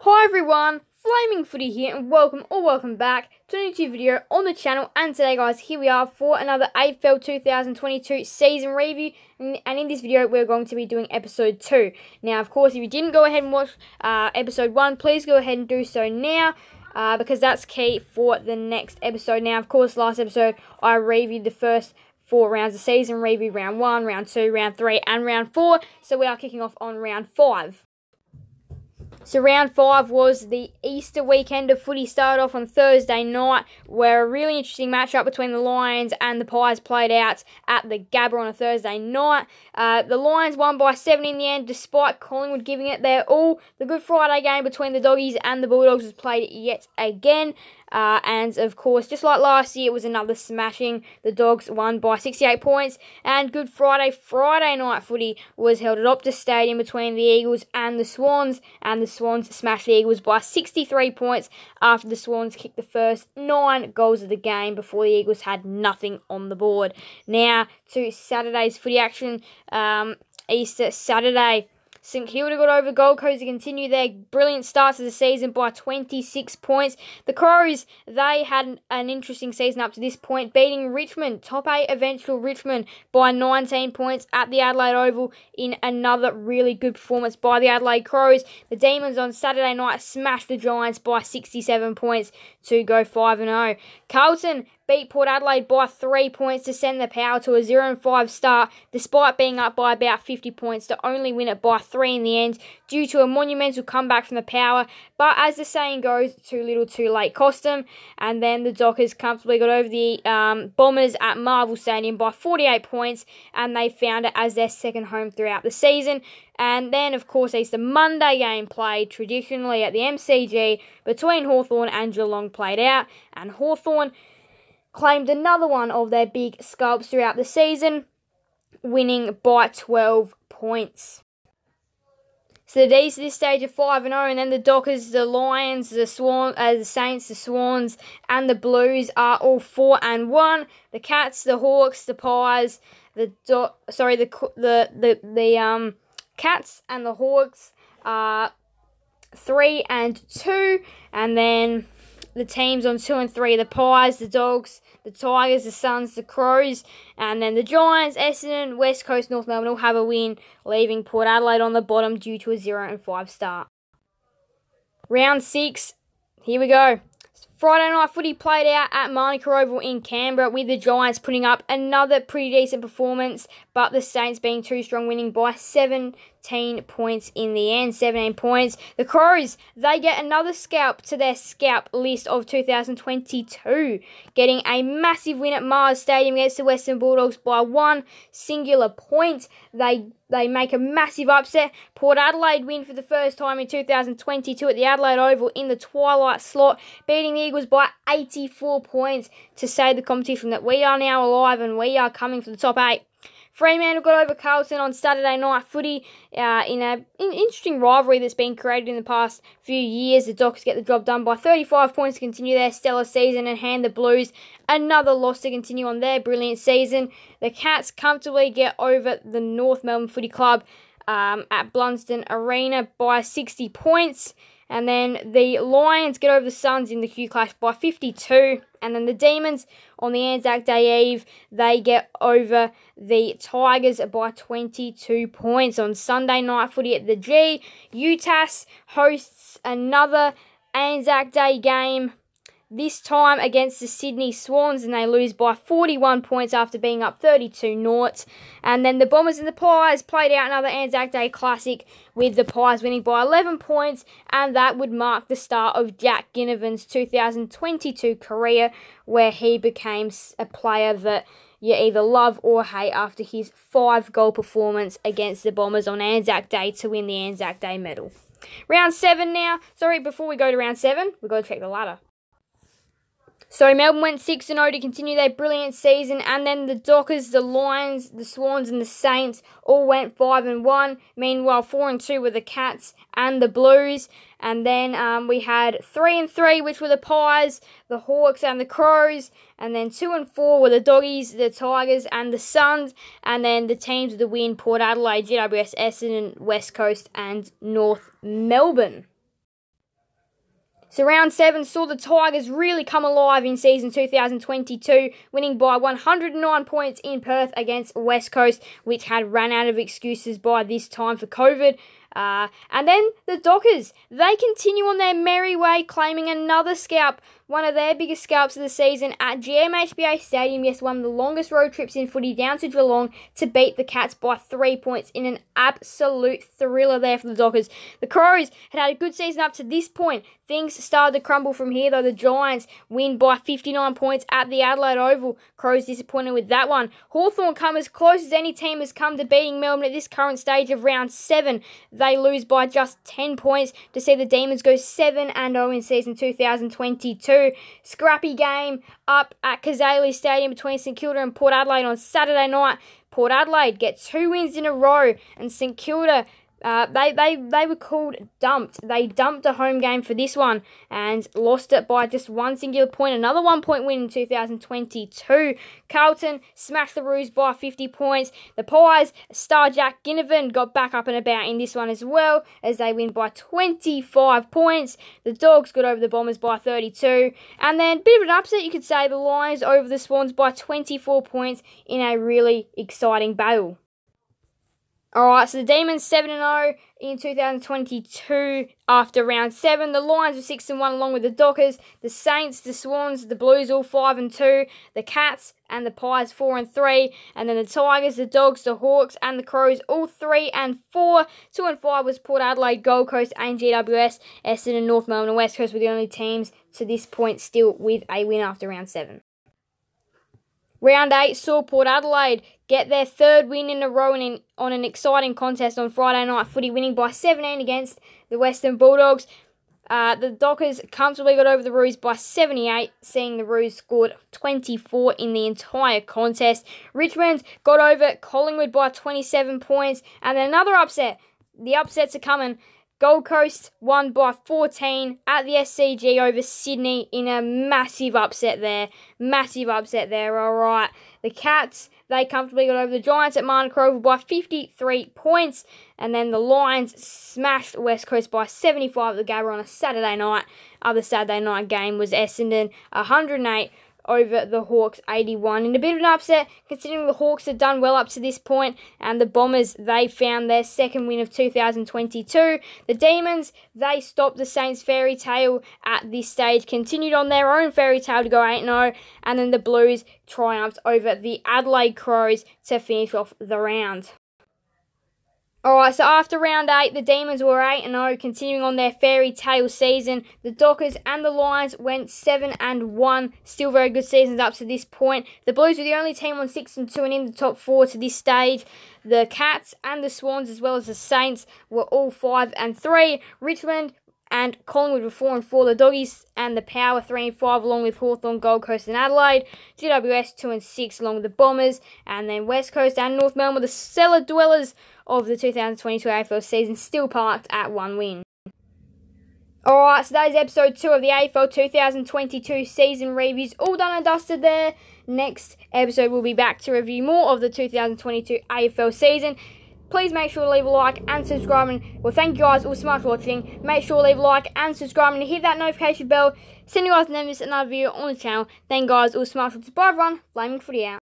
Hi everyone, Flaming Footy here and welcome back to a new video on the channel. And today guys, here we are for another AFL 2022 season review, and in this video we're going to be doing episode 2. Now of course, if you didn't go ahead and watch episode 1, please go ahead and do so now, because that's key for the next episode. Now of course, last episode I reviewed the first 4 rounds of season, review round 1, round 2, round 3 and round 4, so we are kicking off on round 5. So round 5 was the Easter weekend of footy. Started off on Thursday night, where a really interesting matchup between the Lions and the Pies played out at the Gabba on a Thursday night. The Lions won by 7 in the end, despite Collingwood giving it their all. The Good Friday game between the Doggies and the Bulldogs was played yet again. And of course, just like last year, it was another smashing. The Dogs won by 68 points, and Good Friday night footy was held at Optus Stadium between the Eagles and the Swans, and the Swans smashed the Eagles by 63 points after the Swans kicked the first 9 goals of the game before the Eagles had nothing on the board. Now to Saturday's footy action. Easter Saturday, St Kilda got over Gold Coast to continue their brilliant start to the season by 26 points. The Crows, they had an interesting season up to this point, beating Richmond, top 8 eventual Richmond, by 19 points at the Adelaide Oval in another really good performance by the Adelaide Crows. The Demons on Saturday night smashed the Giants by 67 points to go 5-0. Carlton beat Port Adelaide by 3 points to send the Power to a 0-5 start, despite being up by about 50 points to only win it by 3 in the end due to a monumental comeback from the Power. But as the saying goes, too little too late cost them. And then the Dockers comfortably got over the Bombers at Marvel Stadium by 48 points, and they found it as their second home throughout the season. And then, of course, it's the Monday game played traditionally at the MCG between Hawthorn and Geelong played out, and Hawthorn claimed another one of their big scalps throughout the season, winning by 12 points. So the D's at this stage are 5-0, and then the Dockers, the Lions, the Saints, the Swans, and the Blues are all 4-1. The Cats, the Hawks, the Pies, the Cats and the Hawks are 3-2, and then the teams on 2 and 3, the Pies, the Dogs, the Tigers, the Suns, the Crows, and then the Giants, Essendon, West Coast, North Melbourne all have a win, leaving Port Adelaide on the bottom due to a 0-5 start. Round 6, here we go. Friday night footy played out at Manuka Oval in Canberra, with the Giants putting up another pretty decent performance, but the Saints being too strong, winning by 17 points in the end. 17 points. The Crows, they get another scalp to their scalp list of 2022, getting a massive win at Mars Stadium against the Western Bulldogs by 1 singular point. They make a massive upset. Port Adelaide win for the first time in 2022 at the Adelaide Oval in the twilight slot, beating the Eagles by 84 points to say the competition that we are now alive and we are coming for the top 8. Fremantle got over Carlton on Saturday night footy in an interesting rivalry that's been created in the past few years. The Dockers get the job done by 35 points to continue their stellar season and hand the Blues another loss to continue on their brilliant season. The Cats comfortably get over the North Melbourne Footy Club at Blunsdon Arena by 60 points. And then the Lions get over the Suns in the Q Clash by 52. And then the Demons on the Anzac Day Eve, they get over the Tigers by 22 points. On Sunday night footy at the G, UTAS hosts another Anzac Day game, this time against the Sydney Swans, and they lose by 41 points after being up 32-0. And then the Bombers and the Pies played out another Anzac Day classic, with the Pies winning by 11 points, and that would mark the start of Jack Ginnivan's 2022 career, where he became a player that you either love or hate after his 5-goal performance against the Bombers on Anzac Day to win the Anzac Day medal. Round 7 now. Sorry, before we go to round 7, we've got to check the ladder. So Melbourne went 6-0 to continue their brilliant season, and then the Dockers, the Lions, the Swans and the Saints all went 5-1. Meanwhile, 4-2 were the Cats and the Blues. And then we had 3-3, which were the Pies, the Hawks and the Crows. And then 2-4 were the Doggies, the Tigers and the Suns. And then the teams with the win, Port Adelaide, GWS, Essendon, West Coast and North Melbourne. So round 7 saw the Tigers really come alive in season 2022, winning by 109 points in Perth against West Coast, which had run out of excuses by this time for COVID. And then the Dockers, they continue on their merry way, claiming another scalp, one of their biggest scalps of the season at GMHBA Stadium. Yes, one of the longest road trips in footy down to Geelong to beat the Cats by 3 points in an absolute thriller there for the Dockers. The Crows had a good season up to this point. Things started to crumble from here, though. The Giants win by 59 points at the Adelaide Oval. Crows disappointed with that one. Hawthorn come as close as any team has come to beating Melbourne at this current stage of round 7. They lose by just 10 points to see the Demons go 7-0 in season 2022. Scrappy game up at Kazali Stadium between St Kilda and Port Adelaide on Saturday night. Port Adelaide get 2 wins in a row, and St Kilda, they were called dumped. They dumped a home game for this one and lost it by just one singular point. Another 1 point win in 2022. Carlton smashed the Roos by 50 points. The Pies, star Jack Ginnivan, got back up and about in this one as well, as they win by 25 points. The Dogs got over the Bombers by 32. And then, bit of an upset, you could say, the Lions over the Swans by 24 points in a really exciting battle. Alright, so the Demons 7-0 in 2022 after round 7. The Lions were 6-1 along with the Dockers. The Saints, the Swans, the Blues all 5-2. The Cats and the Pies 4-3. And then the Tigers, the Dogs, the Hawks and the Crows all 3-4. 2-5 was Port Adelaide, Gold Coast and GWS. Essendon, North Melbourne and West Coast were the only teams to this point still with a win after round 7. Round 8 saw Port Adelaide get their 3rd win in a row on an exciting contest on Friday night footy, winning by 17 against the Western Bulldogs. The Dockers comfortably got over the Roos by 78, seeing the Roos scored 24 in the entire contest. Richmond got over Collingwood by 27 points, and then another upset. The upsets are coming. Gold Coast won by 14 at the SCG over Sydney in a massive upset there. Alright. The Cats, they comfortably got over the Giants at Martin by 53 points. And then the Lions smashed West Coast by 75 at the Gabba on a Saturday night. Other Saturday night game was Essendon 108 over the Hawks 81. In a bit of an upset, considering the Hawks had done well up to this point, and the Bombers, they found their 2nd win of 2022. The Demons, they stopped the Saints' fairy tale at this stage, continued on their own fairy tale to go 8-0, and then the Blues triumphed over the Adelaide Crows to finish off the round. Alright, so after round 8, the Demons were 8-0, continuing on their fairy tale season. The Dockers and the Lions went 7-1, still very good seasons up to this point. The Blues were the only team on 6-2 and in the top 4 to this stage. The Cats and the Swans, as well as the Saints, were all 5-3. Richmond and Collingwood were 4-4. The Doggies and the Power 3-5, along with Hawthorn, Gold Coast and Adelaide. GWS 2-6, along with the Bombers. And then West Coast and North Melbourne were the cellar dwellers of the 2022 AFL season, still parked at 1 win. Alright, so that is episode 2 of the AFL 2022 season reviews. All done and dusted there. Next episode, we'll be back to review more of the 2022 AFL season. Please make sure to leave a like and subscribe. And, well, thank you guys all so much for watching. Make sure to leave a like and subscribe and hit that notification bell. Send you guys never miss another video on the channel. Thank you guys all so much for watching. Bye everyone. Flaming Footy out.